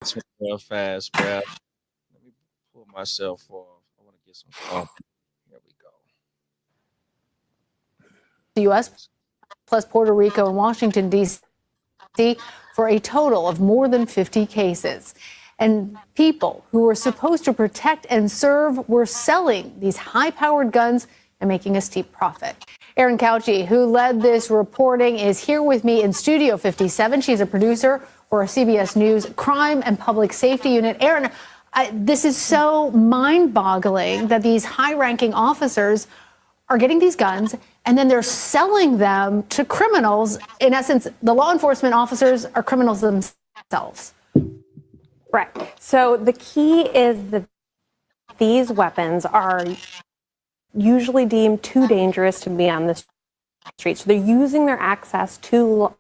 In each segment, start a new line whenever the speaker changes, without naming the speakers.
This one real fast, bruh. Let me pull myself off. I want to get some coffee. Here we go.
The U.S. plus Puerto Rico and Washington, D.C. for a total of more than 50 cases. And people who were supposed to protect and serve were selling these high-powered guns and making a steep profit. Erin Couchy, who led this reporting, is here with me in Studio 57. She's a producer for CBS News Crime and Public Safety Unit. Erin, this is so mind-boggling that these high-ranking officers are getting these guns and then they're selling them to criminals. In essence, the law enforcement officers are criminals themselves.
Right. So the key is that these weapons are usually deemed too dangerous to be on the street. So they're using their access to,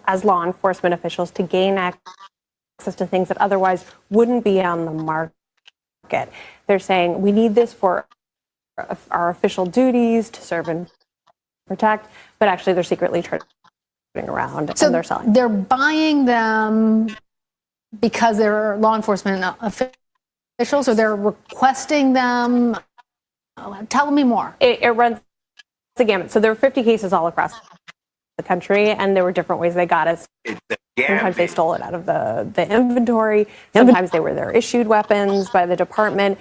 as law enforcement officials, to gain access to things that otherwise wouldn't be on the market. They're saying, we need this for our official duties to serve and protect, but actually they're secretly turning around and they're selling.
They're buying them because they're law enforcement officials, or they're requesting them? Tell me more.
It runs the gamut. So there were 50 cases all across the country, and there were different ways they got it. Sometimes they stole it out of the inventory. Sometimes they were their issued weapons by the department.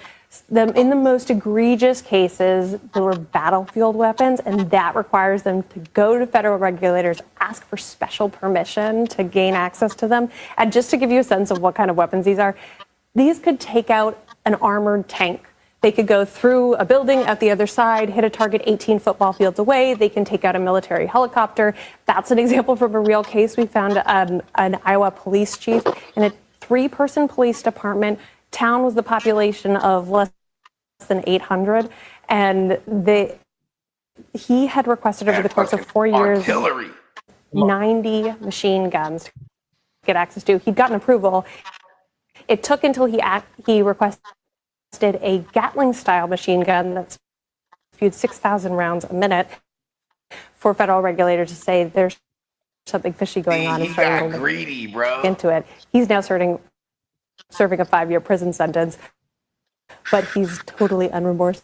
In the most egregious cases, there were battlefield weapons, and that requires them to go to federal regulators, ask for special permission to gain access to them. And just to give you a sense of what kind of weapons these could take out an armored tank. They could go through a building at the other side, hit a target 18 football fields away. They can take out a military helicopter. That's an example from a real case. We found an Iowa police chief in a 3-person police department. Town was the population of less than 800, and he had requested over the course of 4 years 90 machine guns to get access to. He'd gotten approval. It took until he requested a Gatling-style machine gun that's spewed 6,000 rounds a minute for federal regulators to say there's something fishy going on.
He got greedy, bro.
Into it. He's now serving a 5-year prison sentence, but he's totally unremorseful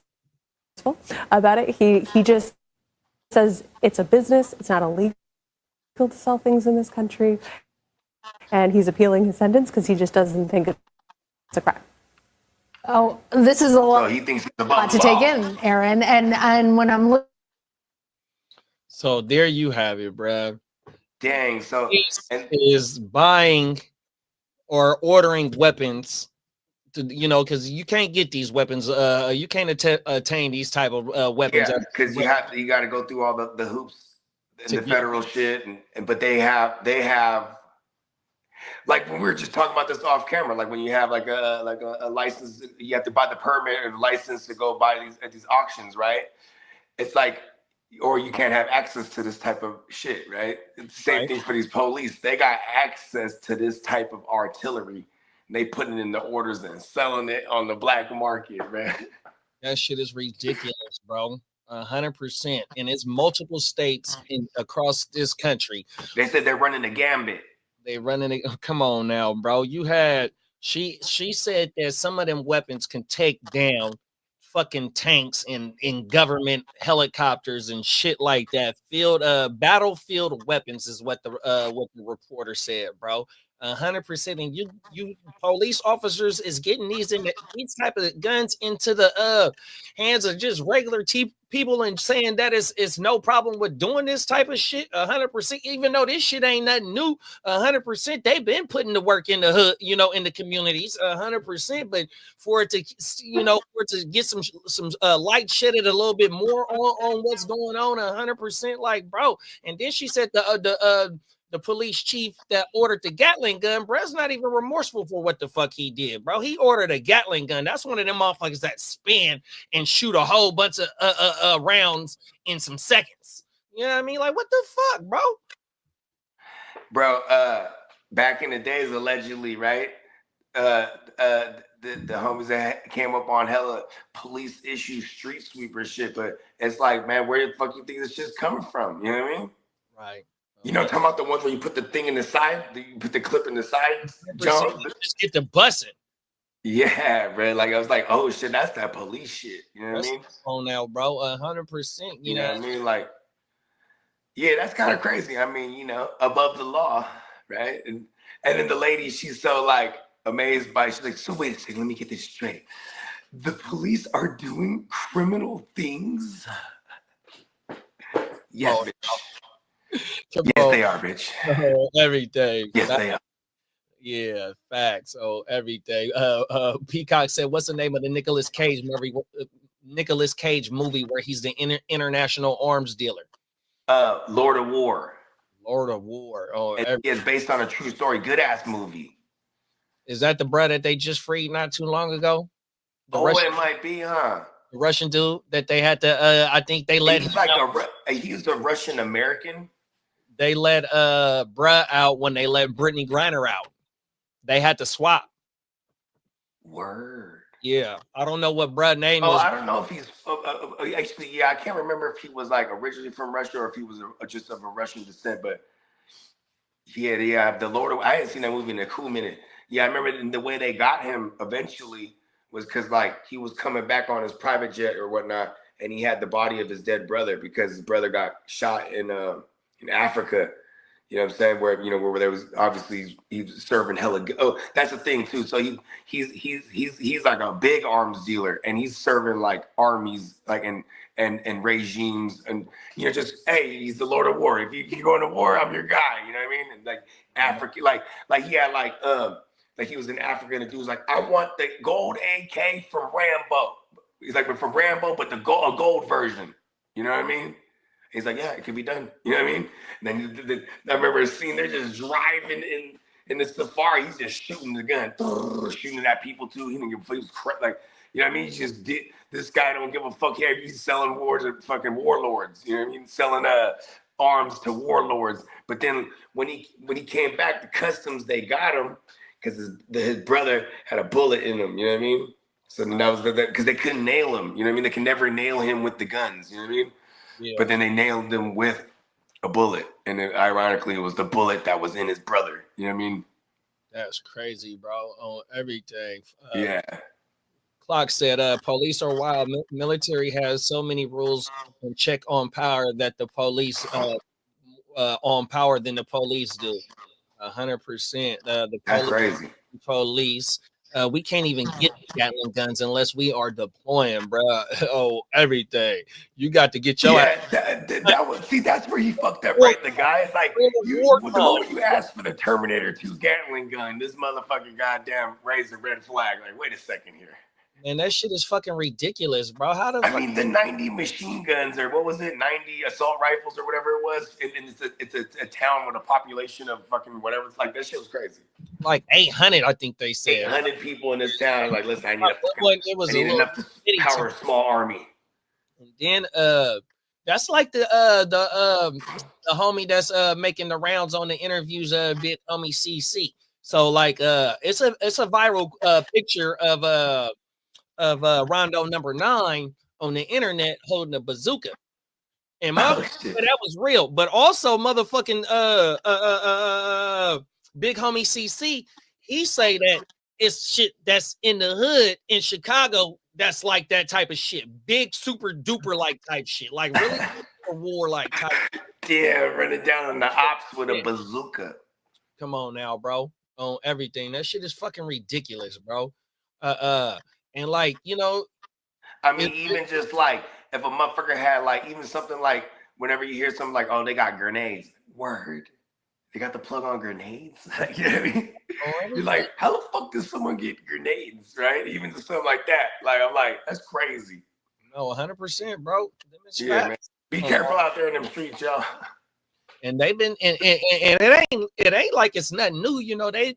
about it. He just says it's a business. It's not illegal to sell things in this country. And he's appealing his sentence because he just doesn't think it's a crime.
Oh, this is a lot,
he thinks it's a
lot to take in, Erin. And when I'm looking.
So there you have it, bruh.
Dang. So
is buying or ordering weapons to, because you can't get these weapons. You can't attain these type of weapons.
Yeah, because you got to go through all the hoops and the federal shit, but they have like when we were just talking about this off camera, like when you have like a license, you have to buy the permit or the license to go buy these at these auctions, right? It's like, or you can't have access to this type of shit, right? It's the same thing for these police. They got access to this type of artillery. And they putting it in the orders and selling it on the black market, man.
That shit is ridiculous, bro. 100%. And it's multiple states across this country.
They said they're running the gambit.
They running it. Come on now, bro. You had she said that some of them weapons can take down fucking tanks and in government helicopters and shit like that. Battlefield weapons is what the reporter said, bro. 100%. And you police officers is getting these type of guns into the hands of just regular people and saying that it's no problem with doing this type of shit. 100%. Even though this shit ain't nothing new. 100%. They've been putting the work in the hood, in the communities. 100%. But for it to get some light shedded a little bit more on what's going on. 100%. Like, bro. And then she said the police chief that ordered the Gatling gun, bro's not even remorseful for what the fuck he did, bro. He ordered a Gatling gun. That's one of them motherfuckers that spin and shoot a whole bunch of rounds in some seconds. You know what I mean? Like, what the fuck, bro?
Bro, back in the days, allegedly, right? The homies that came up on hella police issue street sweeper shit, but it's like, man, where the fuck you think this shit's coming from? You know what I mean?
Right.
You know, talking about the ones where you put the thing in the side, you put the clip in the side, John.
Just get the busting.
Yeah, bro. Like I was like, oh shit, that's that police shit. You know what I mean?
On now, bro, 100%.
You know what I mean? Like, yeah, that's kind of crazy. I mean, you know, above the law, right? And then the lady, she's so like amazed by. She's like, so wait a second, let me get this straight. The police are doing criminal things. Yes, bitch. Yes, they are, bitch.
Everything.
Yes, they are.
Yeah, facts. Oh, everything. Peacock said, "What's the name of the Nicolas Cage movie? Where he's the international arms dealer?"
Lord of War.
Lord of War. Oh,
it's based on a true story. Good ass movie.
Is that the bro that they just freed not too long ago?
It might be, huh?
The Russian dude that they had to. I think they let.
He's he's a Russian American.
They let bruh out when they let Brittany Griner out. They had to swap.
Word.
Yeah, I don't know what bruh name is.
I don't know if he's actually. Yeah, I can't remember if he was like originally from Russia or if he was just of a Russian descent. But yeah. The Lord of, I hadn't seen that movie in a cool minute. Yeah, I remember the way they got him eventually was because like he was coming back on his private jet or whatnot, and he had the body of his dead brother because his brother got shot in Africa. You know what I'm saying? Where there was obviously he was serving hella. Oh, that's the thing too. So he's like a big arms dealer, and he's serving like armies, like and regimes, and just hey, he's the Lord of War. If you go into war, I'm your guy. You know what I mean? And like Africa, like he had like he was in Africa, and the dude was like, I want the gold AK from Rambo. He's like, but from Rambo, but a gold version. You know what I mean? He's like, yeah, it could be done. You know what I mean? And then I remember a scene, they're just driving in the safari. He's just shooting the gun, shooting at people too. He didn't give a fuck. He was like, you know what I mean? He just did. This guy don't give a fuck. Yeah, he's selling wars to fucking warlords. You know what I mean? Selling arms to warlords. But then when he came back to customs, they got him because his brother had a bullet in him. You know what I mean? So then that was because they couldn't nail him. You know what I mean? They can never nail him with the guns. You know what I mean? Yeah. But then they nailed him with a bullet, and then ironically, it was the bullet that was in his brother. You know what I mean?
That's crazy, bro. On everything.
Yeah.
Clock said, "Police are wild. Military has so many rules and check on power that the police on power than the police do. 100%.
That's crazy.
Police." We can't even get Gatling guns unless we are deploying, bro. Oh, everything. You got to get your
that's where he fucked up, right? The guy is like, the moment you ask for the Terminator 2 Gatling gun, this motherfucking goddamn raised a red flag. Like, wait a second here.
Man, that shit is fucking ridiculous, bro.
I mean, the 90 machine guns, or what was it, 90 assault rifles, or whatever it was, and it's a town with a population of fucking whatever. It's like, that shit was crazy.
Like 800, I think they said.
800 people in this town. Like, listen, I need enough to power a small army.
And then that's like the homie that's making the rounds on the interviews, big homie CC. So like it's a viral picture of Rondo number 9 on the internet holding a bazooka. And that was real. But also motherfucking big homie CC, he say that it's shit that's in the hood in Chicago that's like that type of shit. Big super duper like type shit. Like really war like type.
Yeah, running down on the ops with a bazooka.
Come on now, bro. On everything. That shit is fucking ridiculous, bro. And like,
I mean, even just like if a motherfucker had like even something like whenever you hear something like, oh, they got grenades. Word. They got the plug on grenades. Like, you know what I mean? You're like, how the fuck does someone get grenades, right? Even to something like that. Like, I'm like, that's crazy.
No, 100%, bro.
Yeah, man. Be careful out there in them streets, y'all.
And they've been and it ain't like it's nothing new. The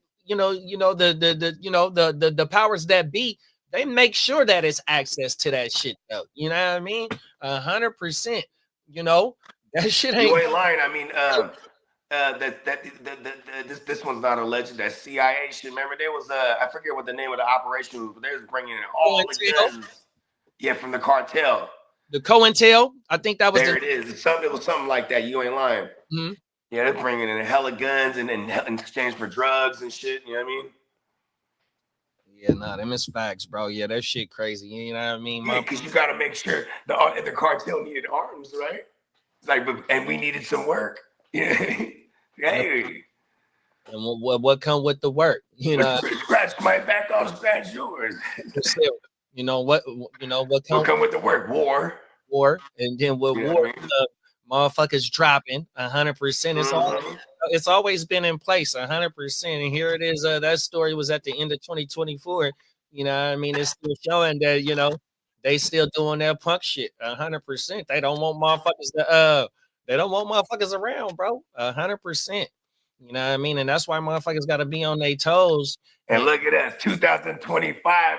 powers that be, they make sure that it's access to that shit though. You know what I mean? 100%. That shit ain't.
You ain't lying. I mean, this one's not alleged. That CIA shit. Remember, there was I forget what the name of the operation was, but they was bringing in all the guns. Yeah, from the cartel.
The COINTEL. I think that was.
There it is. It was something like that. You ain't lying.
Mm-hmm.
Yeah, they're bringing in hella guns and in exchange for drugs and shit. You know what I mean?
Yeah, nah, them is facts, bro. Yeah, that shit crazy. You know what I mean?
Yeah, because you got to make sure the cartel needed arms, right? It's like, and we needed some work. Yeah. Hey.
And what come with the work? You know,
scratch my back, I'll scratch yours.
You know what? You know what
come with the work? War.
And then with
you know
war,
what I mean?
Motherfuckers dropping 100%. It's always been in place 100%. And here it is. That story was at the end of 2024. You know what I mean? It's still showing that, you know, they still doing their punk shit 100%. They don't want motherfuckers to they don't want motherfuckers around, bro. 100%. You know what I mean? And that's why motherfuckers got to be on their toes.
And look at us, 2025.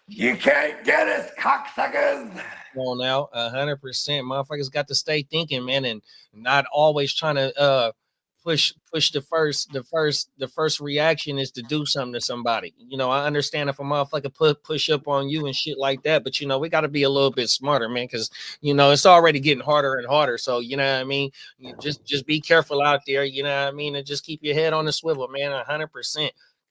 You can't get us, cocksuckers.
Come on now, 100%. Motherfuckers got to stay thinking, man, and not always trying to push the first reaction is to do something to somebody. You know, I understand if a motherfucker push up on you and shit like that, but you know, we got to be a little bit smarter, man, because you know it's already getting harder and harder. So you know what I mean. You just be careful out there. You know what I mean, and just keep your head on the swivel, man. 100%,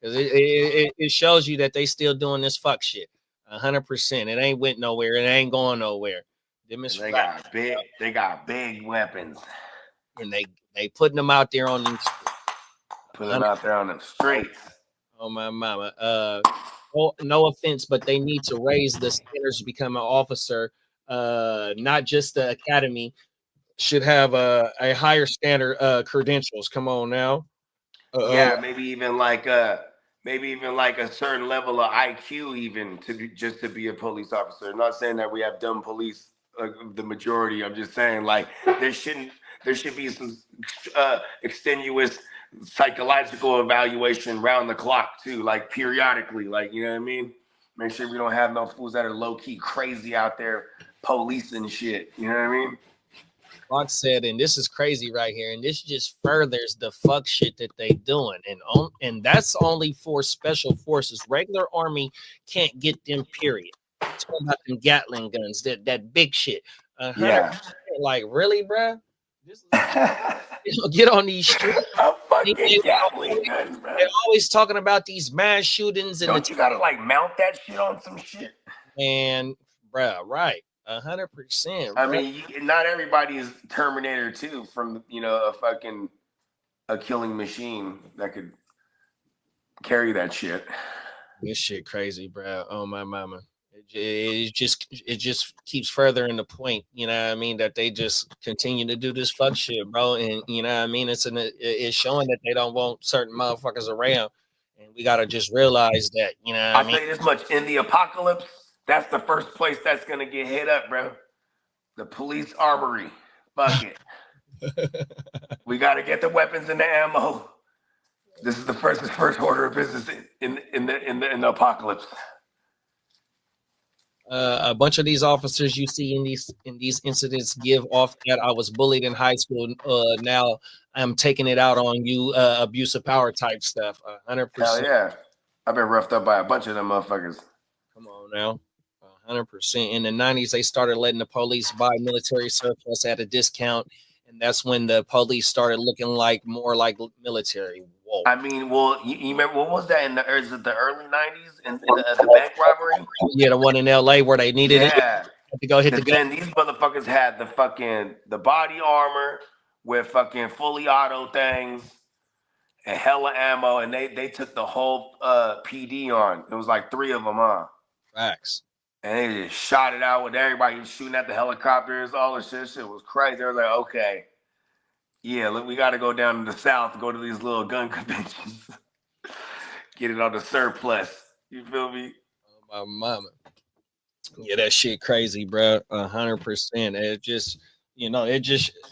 because it shows you that they still doing this fuck shit. 100%. It ain't went nowhere. It ain't going nowhere.
They got big weapons,
and they putting them out there on these.
Putting them out there on the streets.
Oh my mama. No offense, but they need to raise the standards to become an officer. Not just the academy should have a higher standard credentials. Come on now.
Yeah, maybe even like a certain level of IQ, even to be a police officer. I'm not saying that we have dumb police, the majority. I'm just saying like there should be some extenuous psychological evaluation round the clock too, like periodically, like, you know what I mean? Make sure we don't have no fools that are low key crazy out there policing shit. You know what I mean?
Fox said, and this is crazy right here, and this just furthers the fuck shit that they doing, and that's only for special forces. Regular army can't get them. Period. I'm talking about them Gatling guns, that big shit.
Yeah.
Like really, bro? Get on these streets. They're always talking about these mass shootings, and
don't you gotta like mount that shit on some shit?
And bro, right. 100%.
I mean, not everybody is Terminator 2 from, you know, a killing machine that could carry that shit.
This shit crazy, bro. Oh my mama. It just keeps furthering the point, you know what I mean, that they just continue to do this fuck shit, bro. And you know what I mean, it's showing that they don't want certain motherfuckers around, and we gotta just realize that, you know what I mean.
I'll tell you this much: in the apocalypse, that's the first place that's gonna get hit up, bro. The police armory. Fuck it. We gotta get the weapons and the ammo. This is the first order of business in the apocalypse.
A bunch of these officers you see in these incidents give off that I was bullied in high school. Now I'm taking it out on you, abuse of power type stuff. 100%.
Hell yeah, I've been roughed up by a bunch of them motherfuckers.
Come on now, 100%. In the 90s, they started letting the police buy military surplus at a discount, and that's when the police started looking more like military. Whoa.
I mean, well, you remember what was that in the early 90s in the bank robbery?
Yeah, the one in LA where they needed it to go hit the gun.
Then these motherfuckers had the body armor with fucking fully auto things and hella ammo, and they took the whole PD on. It was like 3 of them, huh?
Facts.
And they just shot it out with everybody shooting at the helicopters, all this shit. Shit was crazy. They were like, okay. Yeah, look, we got to go down to the south, go to these little gun conventions, get it on the surplus. You feel me?
Oh, my mama. Yeah, that shit crazy, bro. 100%. It just,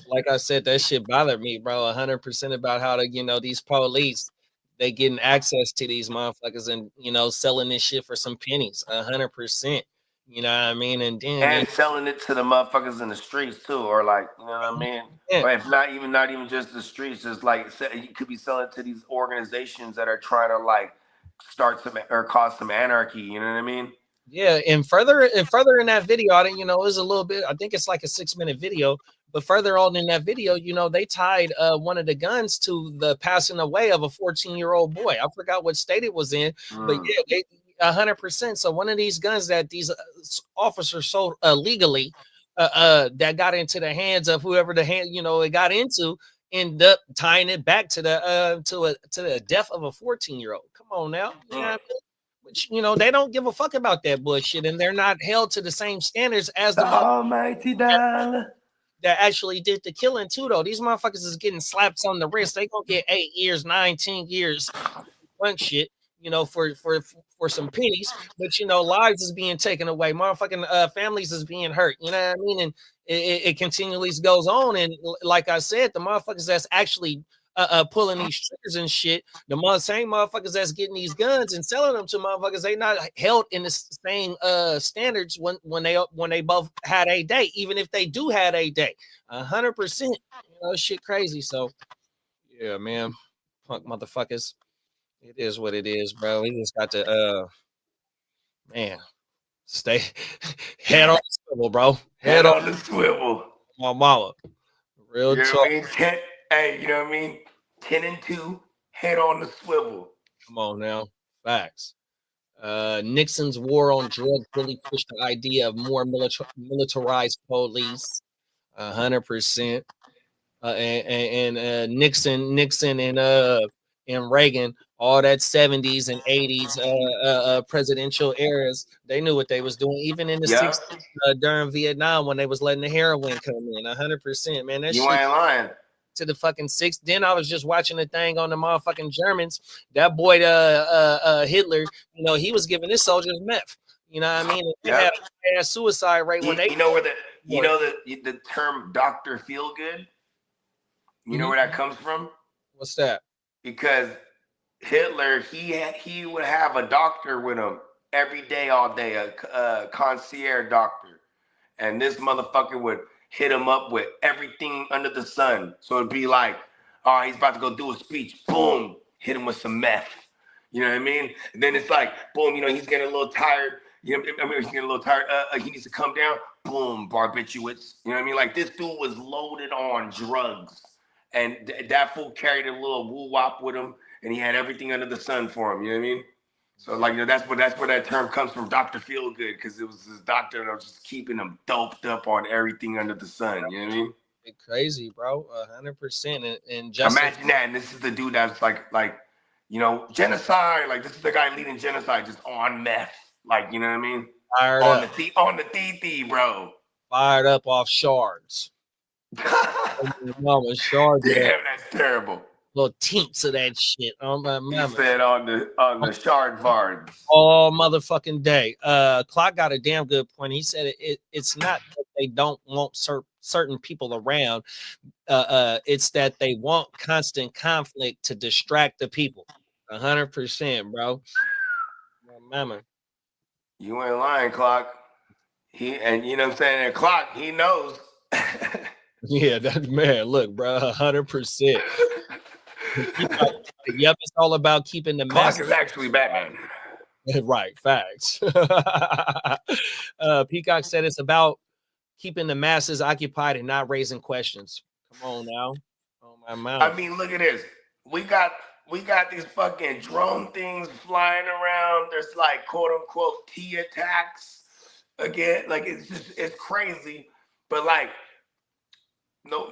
like I said, that shit bothered me, bro. 100% about how these police, they getting access to these motherfuckers and, selling this shit for some pennies. 100%. You know what I mean? And
selling it to the motherfuckers in the streets too, or like, you know what I mean? Yeah. Or if not even just the streets, just like you could be selling it to these organizations that are trying to like start some or cause some anarchy. You know what I mean?
Yeah, and further in that video, I didn't, it was a little bit. I think it's like a 6-minute video, but further on in that video, they tied one of the guns to the passing away of a 14-year-old boy. I forgot what state it was in, but yeah, they 100%. So one of these guns that these officers sold illegally, that got into the hands of whoever it got into, end up tying it back to the death of a 14-year-old. Come on now. You know what I mean? Which, they don't give a fuck about that bullshit, and they're not held to the same standards as the
almighty dollar
that actually did the killing too, though. These motherfuckers is getting slaps on the wrist. They gonna get 8 years, 19 years, punk shit, for some pennies. But lives is being taken away. Motherfucking families is being hurt. You know what I mean? And it continually goes on. And like I said, the motherfuckers that's actually pulling these triggers and shit, the same motherfuckers that's getting these guns and selling them to motherfuckers, they not held in the same standards when they both had a day, even if they do had a day. 100%, shit crazy. So yeah, man, punk motherfuckers, it is what it is, bro. We just got to man, stay head on the swivel, bro.
Head on the swivel,
my mama. Real
you know
talk.
what I mean? Hey, you know what I mean? 10 and 2, head on the swivel.
Come on now. Facts. Nixon's war on drugs really pushed the idea of more militarized police. 100%. And Nixon and Reagan, all that 70s and 80s presidential eras, they knew what they was doing. Even in the 60s during Vietnam, when they was letting the heroin come in. 100%, man. That
you
shit
ain't lying.
To the fucking 6th. Then I was just watching the thing on the motherfucking Germans. That boy Hitler, he was giving his soldiers meth. You know what I mean? They had a suicide rate when they
the term Dr. Feelgood, you know where that comes from?
What's that?
Because Hitler, he would have a doctor with him every day, all day, a concierge doctor. And this motherfucker would hit him up with everything under the sun. So it'd be like, oh, he's about to go do a speech. Boom, hit him with some meth. You know what I mean? And then it's like, boom, he's getting a little tired. He's getting a little tired. He needs to come down. Boom, barbiturates. You know what I mean? Like, this dude was loaded on drugs. And that fool carried a little woo-wop with him. And he had everything under the sun for him. You know what I mean? So, like, that's where that term comes from, Dr. Feelgood, because it was his doctor that was just keeping him doped up on everything under the sun. You know what I mean?
Crazy, bro. 100%. And
just imagine that. And this is the dude that's like, genocide. Like, this is the guy leading genocide, just on meth. Like, you know what I mean?
Fired
on
up.
On the TT, bro.
Fired up off shards. Mama, shards.
Damn, that's terrible.
Little teeps of that shit on my mama.
He said on the shard vards
all motherfucking day. Clock got a damn good point. He said it's not that they don't want certain people around. It's that they want constant conflict to distract the people. 100%, bro. My mama.
You ain't lying, Clock. And you know what I'm saying? And Clock, he knows.
Yeah, that man. Look, bro, 100%. Yep, it's all about keeping the
Clock is actually Batman.
Right, facts. Peacock said it's about keeping the masses occupied and not raising questions. Come on now. Oh my mouth.
I mean, look at this. We got these fucking drone things flying around. There's like quote unquote T attacks again. Like it's crazy. But like no,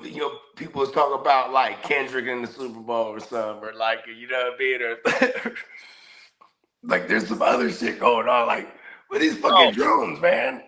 people was talking about like Kendrick in the Super Bowl or something, or like, you know what I mean? Or like there's some other shit going on, like with these fucking drones, man.